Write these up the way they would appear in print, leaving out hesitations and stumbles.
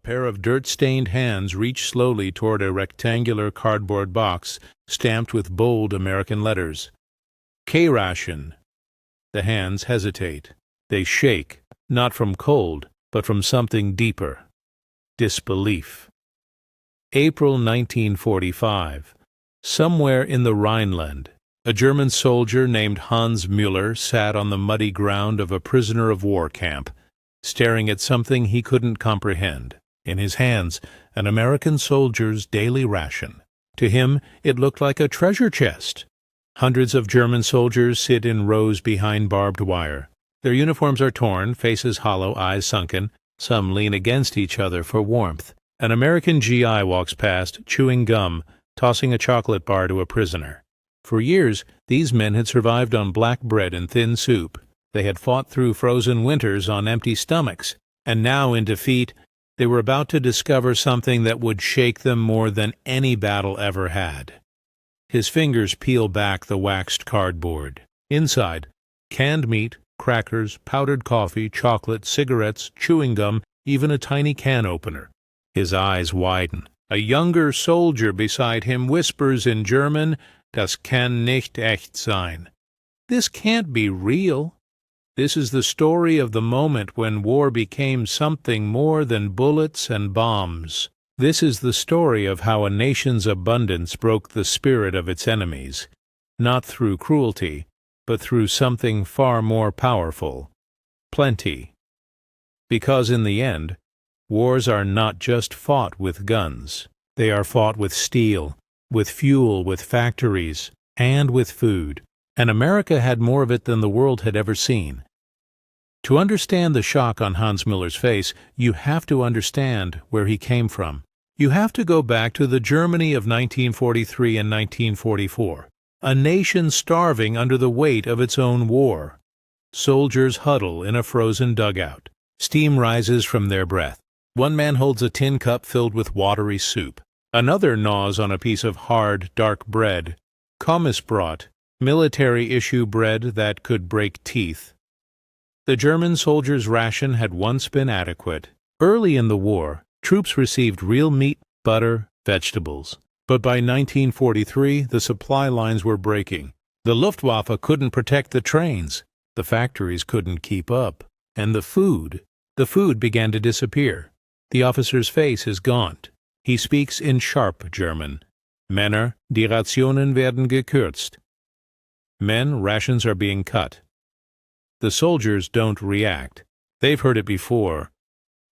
pair of dirt-stained hands reach slowly toward a rectangular cardboard box stamped with bold American letters. K-ration. The hands hesitate. They shake, not from cold, but from something deeper. Disbelief. April 1945. Somewhere in the Rhineland, a German soldier named Hans Müller sat on the muddy ground of a prisoner of war camp, staring at something he couldn't comprehend. In his hands, an American soldier's daily ration. To him, it looked like a treasure chest. Hundreds of German soldiers sit in rows behind barbed wire. Their uniforms are torn, faces hollow, eyes sunken. Some lean against each other for warmth. An American GI walks past, chewing gum, tossing a chocolate bar to a prisoner. For years, these men had survived on black bread and thin soup. They had fought through frozen winters on empty stomachs, and now, in defeat, they were about to discover something that would shake them more than any battle ever had. His fingers peel back the waxed cardboard. Inside, canned meat, crackers, powdered coffee, chocolate, cigarettes, chewing gum, even a tiny can opener. His eyes widen. A younger soldier beside him whispers in German, "Das kann nicht echt sein." This can't be real. This is the story of the moment when war became something more than bullets and bombs. This is the story of how a nation's abundance broke the spirit of its enemies, not through cruelty, but through something far more powerful: plenty. Because in the end, wars are not just fought with guns. They are fought with steel, with fuel, with factories, and with food. And America had more of it than the world had ever seen. To understand the shock on Hans Müller's face, you have to understand where he came from. You have to go back to the Germany of 1943 and 1944, a nation starving under the weight of its own war. Soldiers huddle in a frozen dugout. Steam rises from their breath. One man holds a tin cup filled with watery soup. Another gnaws on a piece of hard, dark bread, Kommissbrot, military-issue bread that could break teeth. The German soldiers' ration had once been adequate. Early in the war, troops received real meat, butter, vegetables. But by 1943, the supply lines were breaking. The Luftwaffe couldn't protect the trains. The factories couldn't keep up. And the food began to disappear. The officer's face is gaunt. He speaks in sharp German. Männer, die Rationen werden gekürzt. Men, rations are being cut. The soldiers don't react. They've heard it before.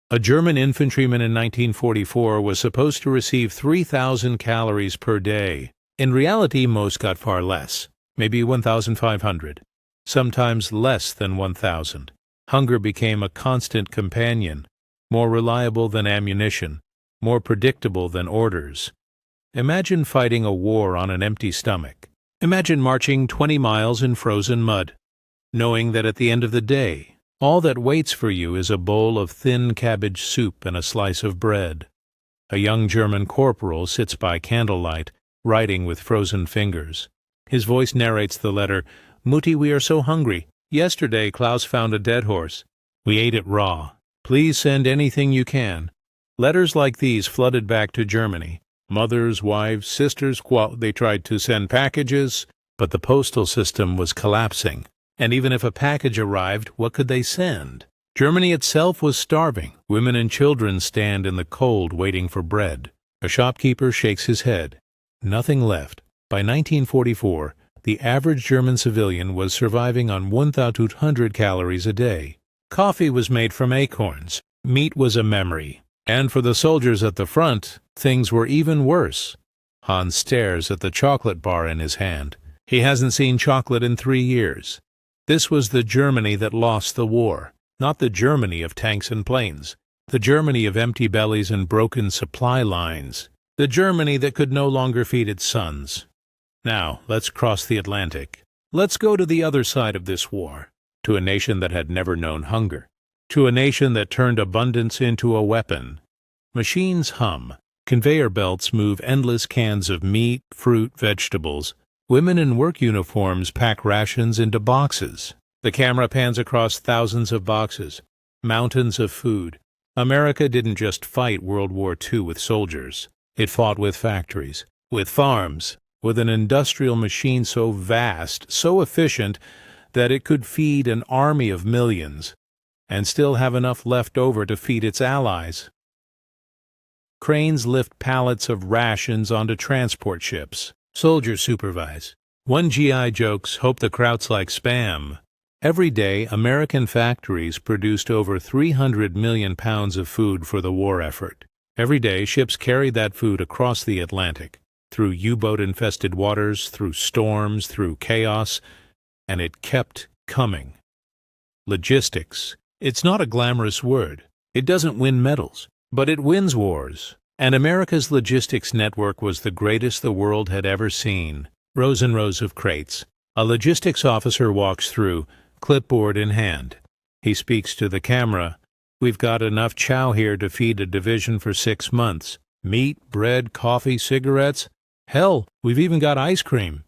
A German infantryman in 1944 was supposed to receive 3,000 calories per day. In reality, most got far less, maybe 1,500, sometimes less than 1,000. Hunger became a constant companion, more reliable than ammunition, more predictable than orders. Imagine fighting a war on an empty stomach. Imagine marching 20 miles in frozen mud, knowing that at the end of the day, all that waits for you is a bowl of thin cabbage soup and a slice of bread. A young German corporal sits by candlelight, writing with frozen fingers. His voice narrates the letter, "Mutti, we are so hungry. Yesterday Klaus found a dead horse. We ate it raw. Please send anything you can." Letters like these flooded back to Germany. Mothers, wives, sisters, they tried to send packages, but the postal system was collapsing. And even if a package arrived, what could they send? Germany itself was starving. Women and children stand in the cold waiting for bread. A shopkeeper shakes his head. Nothing left. By 1944, the average German civilian was surviving on 1,200 calories a day. Coffee was made from acorns. Meat was a memory. And for the soldiers at the front, things were even worse. Hans stares at the chocolate bar in his hand. He hasn't seen chocolate in 3 years. This was the Germany that lost the war, not the Germany of tanks and planes, the Germany of empty bellies and broken supply lines, the Germany that could no longer feed its sons. Now, let's cross the Atlantic. Let's go to the other side of this war, to a nation that had never known hunger, to a nation that turned abundance into a weapon. Machines hum. Conveyor belts move endless cans of meat, fruit, vegetables. Women in work uniforms pack rations into boxes. The camera pans across thousands of boxes, mountains of food. America didn't just fight World War II with soldiers. It fought with factories, with farms, with an industrial machine so vast, so efficient, that it could feed an army of millions and still have enough left over to feed its allies. Cranes lift pallets of rations onto transport ships. Soldiers supervise. One GI jokes, "Hope the kraut's like Spam." Every day, American factories produced over 300 million pounds of food for the war effort. Every day, ships carried that food across the Atlantic, through U-boat-infested waters, through storms, through chaos, and it kept coming. Logistics. It's not a glamorous word. It doesn't win medals, but it wins wars. And America's logistics network was the greatest the world had ever seen. Rows and rows of crates. A logistics officer walks through, clipboard in hand. He speaks to the camera. "We've got enough chow here to feed a division for 6 months. Meat, bread, coffee, cigarettes. Hell, we've even got ice cream."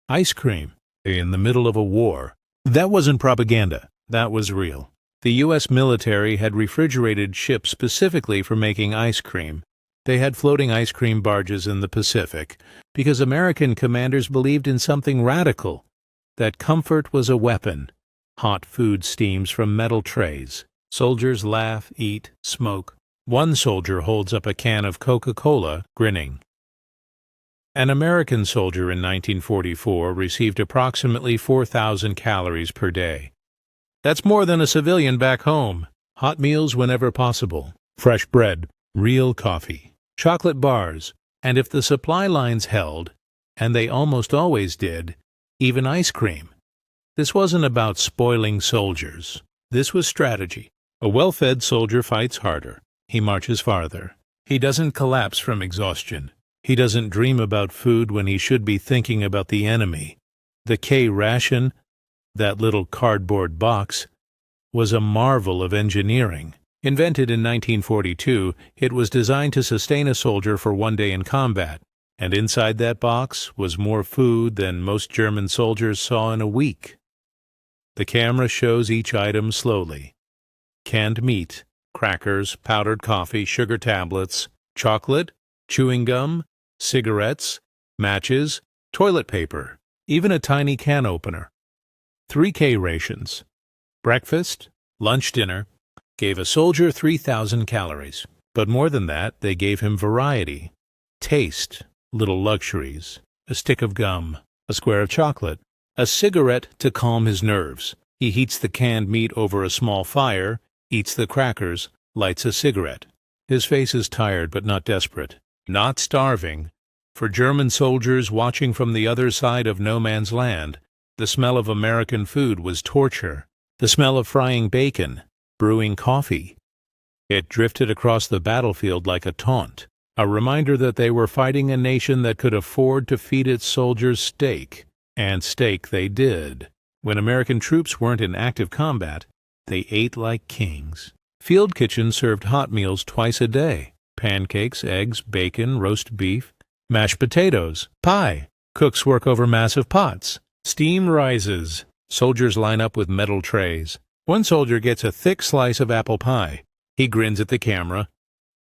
Ice cream. In the middle of a war. That wasn't propaganda. That was real. The U.S. military had refrigerated ships specifically for making ice cream. They had floating ice cream barges in the Pacific because American commanders believed in something radical, that comfort was a weapon. Hot food steams from metal trays. Soldiers laugh, eat, smoke. One soldier holds up a can of Coca-Cola, grinning. An American soldier in 1944 received approximately 4,000 calories per day. That's more than a civilian back home. Hot meals whenever possible. Fresh bread, real coffee, chocolate bars, and if the supply lines held, and they almost always did, even ice cream. This wasn't about spoiling soldiers. This was strategy. A well-fed soldier fights harder. He marches farther. He doesn't collapse from exhaustion. He doesn't dream about food when he should be thinking about the enemy. The K-ration, that little cardboard box, was a marvel of engineering. Invented in 1942, it was designed to sustain a soldier for 1 day in combat, and inside that box was more food than most German soldiers saw in a week. The camera shows each item slowly. Canned meat, crackers, powdered coffee, sugar tablets, chocolate, chewing gum, cigarettes, matches, toilet paper, even a tiny can opener. 3 K-rations. Breakfast, lunch, dinner, gave a soldier 3,000 calories. But more than that, they gave him variety, taste, little luxuries, a stick of gum, a square of chocolate, a cigarette to calm his nerves. He heats the canned meat over a small fire, eats the crackers, lights a cigarette. His face is tired but not desperate, not starving. For German soldiers watching from the other side of no man's land, the smell of American food was torture. The smell of frying bacon, brewing coffee. It drifted across the battlefield like a taunt, a reminder that they were fighting a nation that could afford to feed its soldiers steak. And steak they did. When American troops weren't in active combat, they ate like kings. Field kitchens served hot meals twice a day. Pancakes, eggs, bacon, roast beef, mashed potatoes, pie. Cooks work over massive pots. Steam rises. Soldiers line up with metal trays. One soldier gets a thick slice of apple pie. He grins at the camera.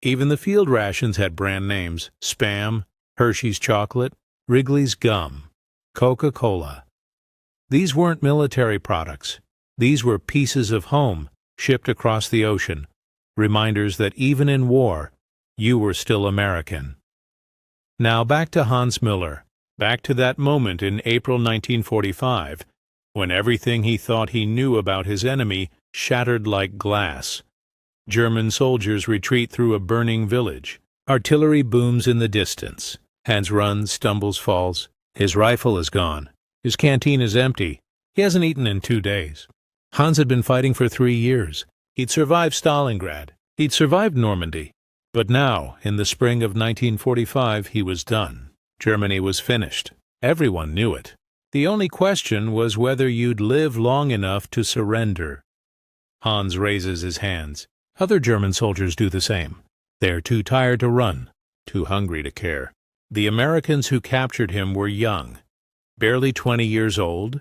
Even the field rations had brand names: Spam, Hershey's chocolate, Wrigley's gum, Coca-Cola. These weren't military products. These were pieces of home shipped across the ocean, reminders that even in war, you were still American. Now back to Hans Müller, back to that moment in April 1945, when everything he thought he knew about his enemy shattered like glass. German soldiers retreat through a burning village. Artillery booms in the distance. Hans runs, stumbles, falls. His rifle is gone. His canteen is empty. He hasn't eaten in 2 days. Hans had been fighting for 3 years. He'd survived Stalingrad. He'd survived Normandy. But now, in the spring of 1945, he was done. Germany was finished. Everyone knew it. The only question was whether you'd live long enough to surrender. Hans raises his hands. Other German soldiers do the same. They're too tired to run, too hungry to care. The Americans who captured him were young, barely 20 years old,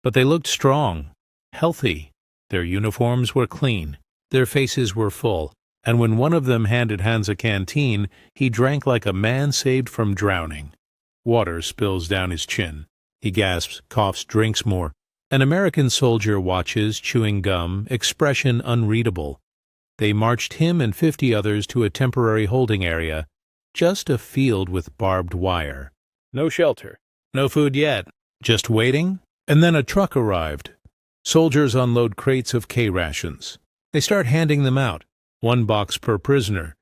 but they looked strong, healthy. Their uniforms were clean. Their faces were full, and when one of them handed Hans a canteen, he drank like a man saved from drowning. Water spills down his chin. He gasps, coughs, drinks more. An American soldier watches, chewing gum, expression unreadable. They marched him and 50 others to a temporary holding area, just a field with barbed wire. No shelter. No food yet. Just waiting. And then a truck arrived. Soldiers unload crates of K-rations. They start handing them out, 1 box per prisoner.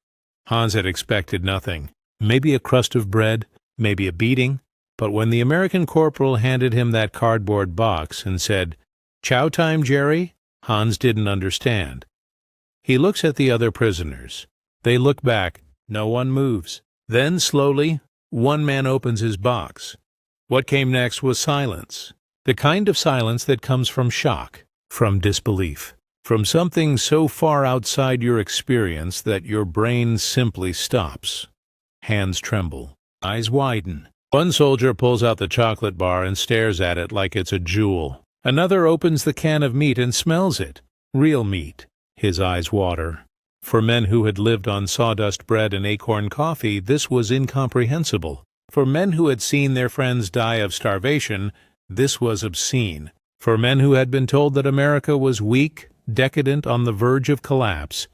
Hans had expected nothing. Maybe a crust of bread, maybe a beating. But when the American corporal handed him that cardboard box and said, "Chow time, Jerry," Hans didn't understand. He looks at the other prisoners. They look back. No one moves. Then, slowly, one man opens his box. What came next was silence. The kind of silence that comes from shock, from disbelief, from something so far outside your experience that your brain simply stops. Hands tremble. Eyes widen. One soldier pulls out the chocolate bar and stares at it like it's a jewel. Another opens the can of meat and smells it. Real meat. His eyes water. For men who had lived on sawdust bread and acorn coffee, this was incomprehensible. For men who had seen their friends die of starvation, this was obscene. For men who had been told that America was weak, decadent, on the verge of collapse,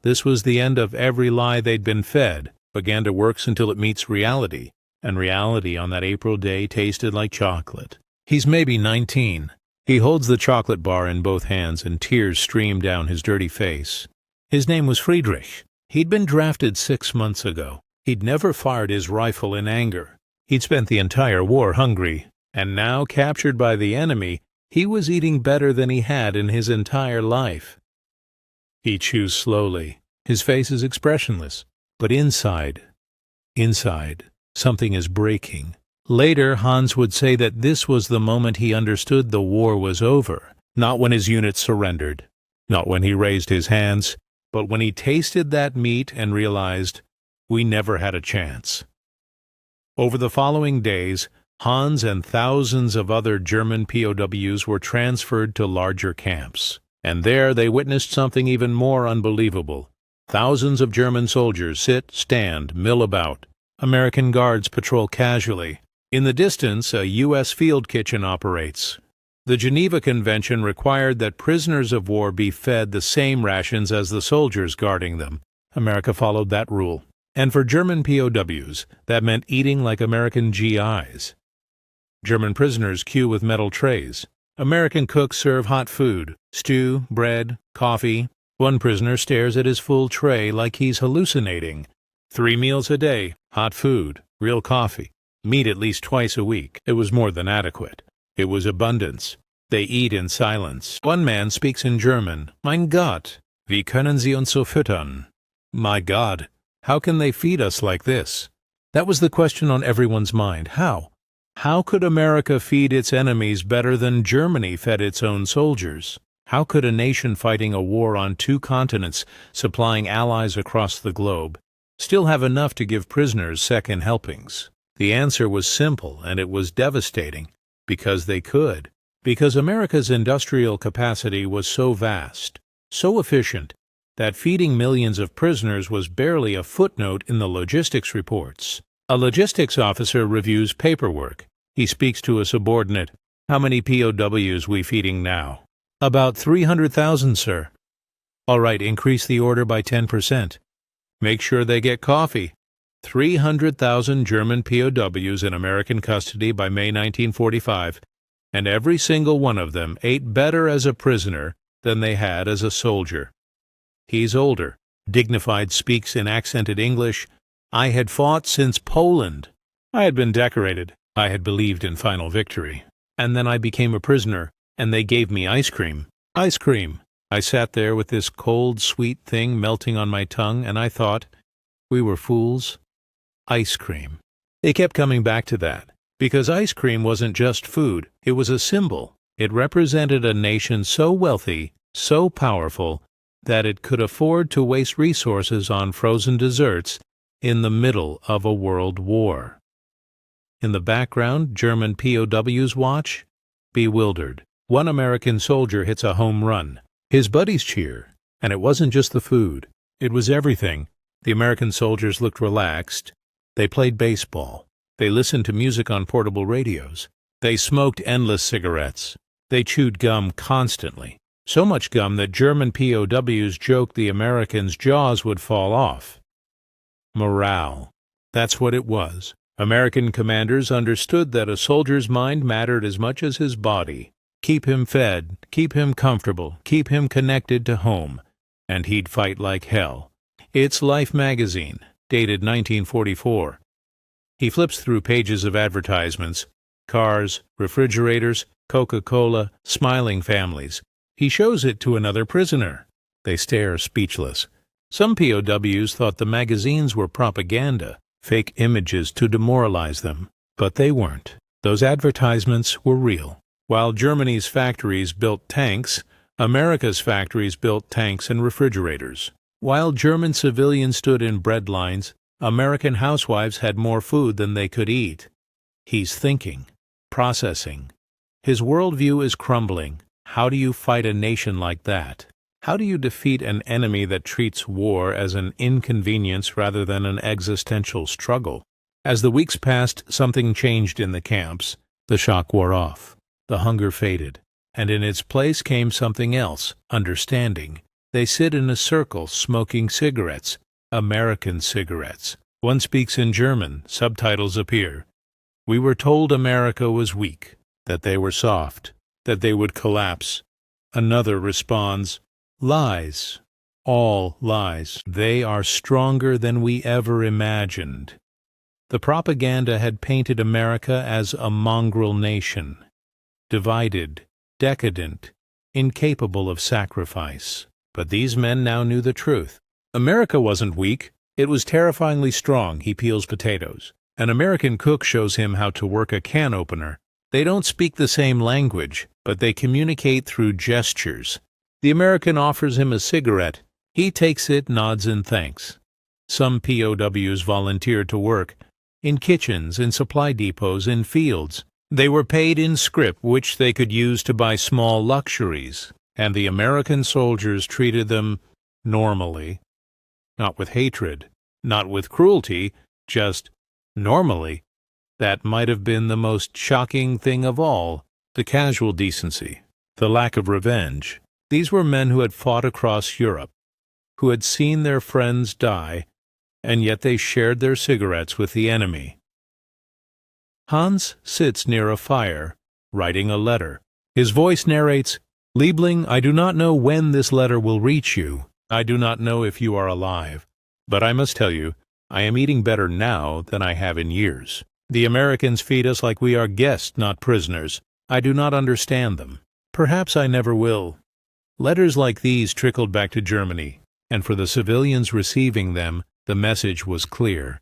this was the end of every lie they'd been fed. Began to work until it meets reality. And reality on that April day tasted like chocolate. He's maybe 19. He holds the chocolate bar in both hands and tears stream down his dirty face. His name was Friedrich. He'd been drafted 6 months ago. He'd never fired his rifle in anger. He'd spent the entire war hungry, and now, captured by the enemy, he was eating better than he had in his entire life. He chews slowly. His face is expressionless, but inside, something is breaking. Later, Hans would say that this was the moment he understood the war was over, not when his unit surrendered, not when he raised his hands, but when he tasted that meat and realized, we never had a chance. Over the following days, Hans and thousands of other German POWs were transferred to larger camps, and there they witnessed something even more unbelievable. Thousands of German soldiers sit, stand, mill about. American guards patrol casually. In the distance, a U.S. field kitchen operates. The Geneva Convention required that prisoners of war be fed the same rations as the soldiers guarding them. America followed that rule. And for German POWs, that meant eating like American GIs. German prisoners queue with metal trays. American cooks serve hot food, stew, bread, coffee. One prisoner stares at his full tray like he's hallucinating. 3 meals a day, hot food, real coffee, meat at least twice a week. It was more than adequate. It was abundance. They eat in silence. One man speaks in German. Mein Gott, wie können Sie uns so füttern? My God, how can they feed us like this? That was the question on everyone's mind. How? How could America feed its enemies better than Germany fed its own soldiers? How could a nation fighting a war on 2 continents, supplying allies across the globe, still have enough to give prisoners second helpings? The answer was simple, and it was devastating. Because they could. Because America's industrial capacity was so vast, so efficient, that feeding millions of prisoners was barely a footnote in the logistics reports. A logistics officer reviews paperwork. He speaks to a subordinate. How many POWs we feeding now? About 300,000, sir. All right, increase the order by 10%. Make sure they get coffee. 300,000 German POWs in American custody by May 1945, and every single one of them ate better as a prisoner than they had as a soldier. He's older. Dignified, speaks in accented English. I had fought since Poland. I had been decorated. I had believed in final victory. And then I became a prisoner, and they gave me ice cream. Ice cream. I sat there with this cold, sweet thing melting on my tongue, and I thought, we were fools. Ice cream. They kept coming back to that, because ice cream wasn't just food, it was a symbol. It represented a nation so wealthy, so powerful, that it could afford to waste resources on frozen desserts in the middle of a world war. In the background, German POWs watch, bewildered. One American soldier hits a home run. His buddies cheer, And it wasn't just the food. It was everything. The American soldiers looked relaxed. They played baseball. They listened to music on portable radios. They smoked endless cigarettes. They chewed gum constantly. So much gum that German POWs joked the Americans' jaws would fall off. Morale. That's what it was. American commanders understood that a soldier's mind mattered as much as his body. Keep him fed, keep him comfortable, keep him connected to home, and he'd fight like hell. It's Life magazine, dated 1944. He flips through pages of advertisements, cars, refrigerators, Coca-Cola, smiling families. He shows it to another prisoner. They stare speechless. Some POWs thought the magazines were propaganda, fake images to demoralize them. But they weren't. Those advertisements were real. While Germany's factories built tanks, America's factories built tanks and refrigerators. While German civilians stood in bread lines, American housewives had more food than they could eat. He's thinking, processing. His worldview is crumbling. How do you fight a nation like that? How do you defeat an enemy that treats war as an inconvenience rather than an existential struggle? As the weeks passed, something changed in the camps. The shock wore off. The hunger faded. And in its place came something else, understanding. They sit in a circle smoking cigarettes, American cigarettes. One speaks in German, subtitles appear. We were told America was weak, that they were soft, that they would collapse. Another responds, lies, all lies. They are stronger than we ever imagined. The propaganda had painted America as a mongrel nation, divided, decadent, incapable of sacrifice. But these men now knew the truth. America wasn't weak. It was terrifyingly strong. He peels potatoes. An American cook shows him how to work a can opener. They don't speak the same language, but they communicate through gestures. The American offers him a cigarette. He takes it, nods in thanks. Some POWs volunteered to work in kitchens, in supply depots, in fields. They were paid in scrip, which they could use to buy small luxuries, and the American soldiers treated them normally. Not with hatred, not with cruelty, just normally. That might have been the most shocking thing of all, the casual decency, the lack of revenge. These were men who had fought across Europe, who had seen their friends die, and yet they shared their cigarettes with the enemy. Hans sits near a fire, writing a letter. His voice narrates, Liebling, I do not know when this letter will reach you. I do not know if you are alive. But I must tell you, I am eating better now than I have in years. The Americans feed us like we are guests, not prisoners. I do not understand them. Perhaps I never will. Letters like these trickled back to Germany, and for the civilians receiving them, the message was clear.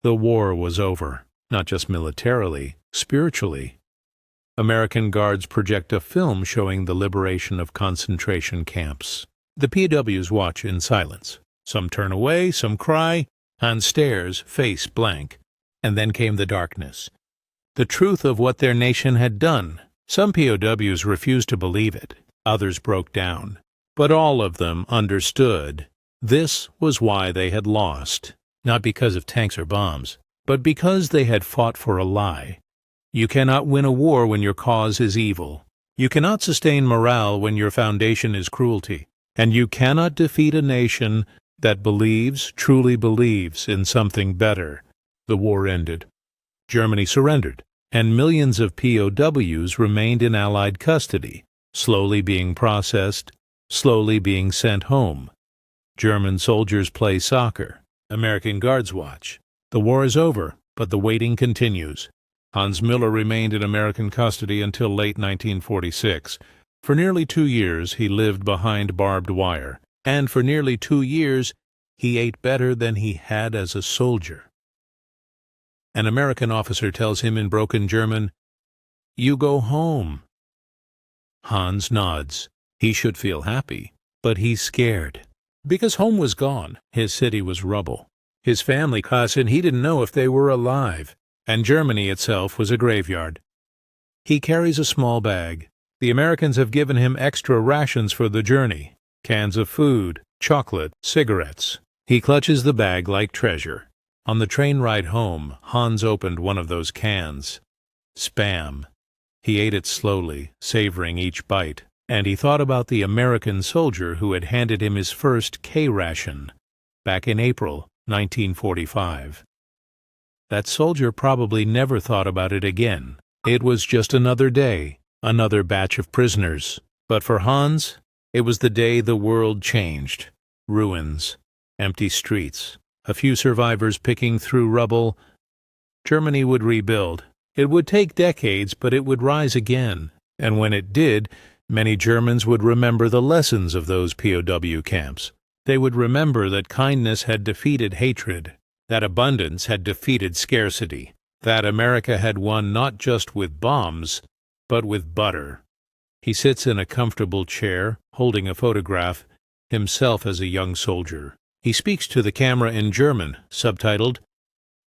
The war was over, not just militarily, spiritually. American guards project a film showing the liberation of concentration camps. The POWs watch in silence. Some turn away, some cry. Hans stares, face blank. And then came the darkness. The truth of what their nation had done. Some POWs refused to believe it. Others broke down. But all of them understood. This was why they had lost. Not because of tanks or bombs, but because they had fought for a lie. You cannot win a war when your cause is evil. You cannot sustain morale when your foundation is cruelty. And you cannot defeat a nation that believes, truly believes, in something better. The war ended. Germany surrendered, and millions of POWs remained in Allied custody, slowly being processed, slowly being sent home. German soldiers play soccer. American guards watch. The war is over, but the waiting continues. Hans Müller remained in American custody until late 1946. For nearly 2 years he lived behind barbed wire, and for nearly 2 years he ate better than he had as a soldier. An American officer tells him in broken German, "You go home." Hans nods. He should feel happy, but he's scared. Because home was gone, his city was rubble. His family cussed, and he didn't know if they were alive. And Germany itself was a graveyard. He carries a small bag. The Americans have given him extra rations for the journey. Cans of food, chocolate, cigarettes. He clutches the bag like treasure. On the train ride home, Hans opened one of those cans. Spam. He ate it slowly, savoring each bite, and he thought about the American soldier who had handed him his first K-ration back in April 1945. That soldier probably never thought about it again. It was just another day, another batch of prisoners. But for Hans, it was the day the world changed. Ruins, empty streets, a few survivors picking through rubble. Germany would rebuild. It would take decades, but it would rise again. And when it did, many Germans would remember the lessons of those POW camps. They would remember that kindness had defeated hatred, that abundance had defeated scarcity, that America had won not just with bombs, but with butter. He sits in a comfortable chair, holding a photograph, himself as a young soldier. He speaks to the camera in German, subtitled,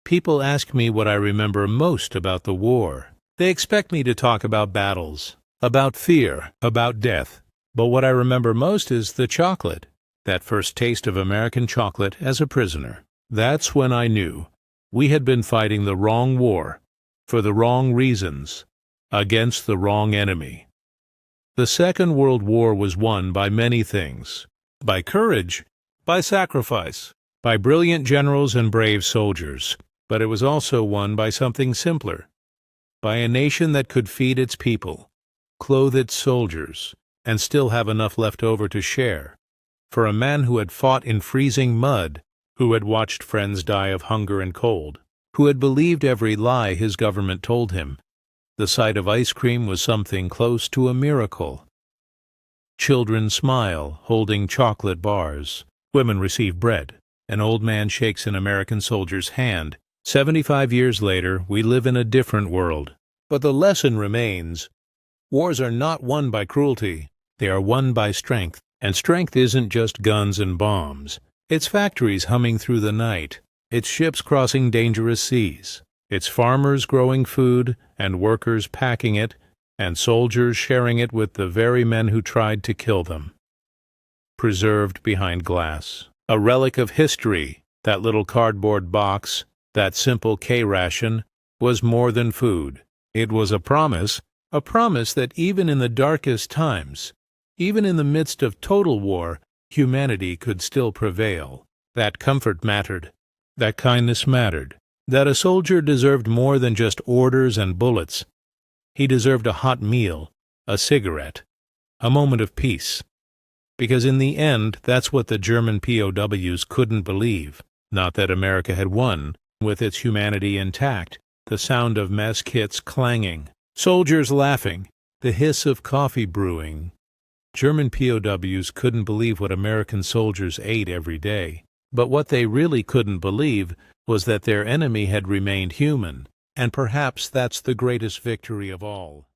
"People ask me what I remember most about the war. They expect me to talk about battles, about fear, about death. But what I remember most is the chocolate, that first taste of American chocolate as a prisoner. That's when I knew we had been fighting the wrong war, for the wrong reasons, against the wrong enemy." The Second World War was won by many things. By courage, by sacrifice, by brilliant generals and brave soldiers. But it was also won by something simpler, by a nation that could feed its people, clothe its soldiers, and still have enough left over to share. For a man who had fought in freezing mud, who had watched friends die of hunger and cold, who had believed every lie his government told him, the sight of ice cream was something close to a miracle. Children smile, holding chocolate bars. Women receive bread. An old man shakes an American soldier's hand. 75 years later, we live in a different world. But the lesson remains. Wars are not won by cruelty. They are won by strength. And strength isn't just guns and bombs. It's factories humming through the night. It's ships crossing dangerous seas. It's farmers growing food and workers packing it, and soldiers sharing it with the very men who tried to kill them. Preserved behind glass. A relic of history, that little cardboard box, that simple K-ration, was more than food. It was a promise that even in the darkest times, even in the midst of total war, humanity could still prevail. That comfort mattered. That kindness mattered. That a soldier deserved more than just orders and bullets. He deserved a hot meal, a cigarette, a moment of peace. Because in the end, that's what the German POWs couldn't believe. Not that America had won, with its humanity intact, the sound of mess kits clanging, soldiers laughing, the hiss of coffee brewing. German POWs couldn't believe what American soldiers ate every day. But what they really couldn't believe was that their enemy had remained human, and perhaps that's the greatest victory of all.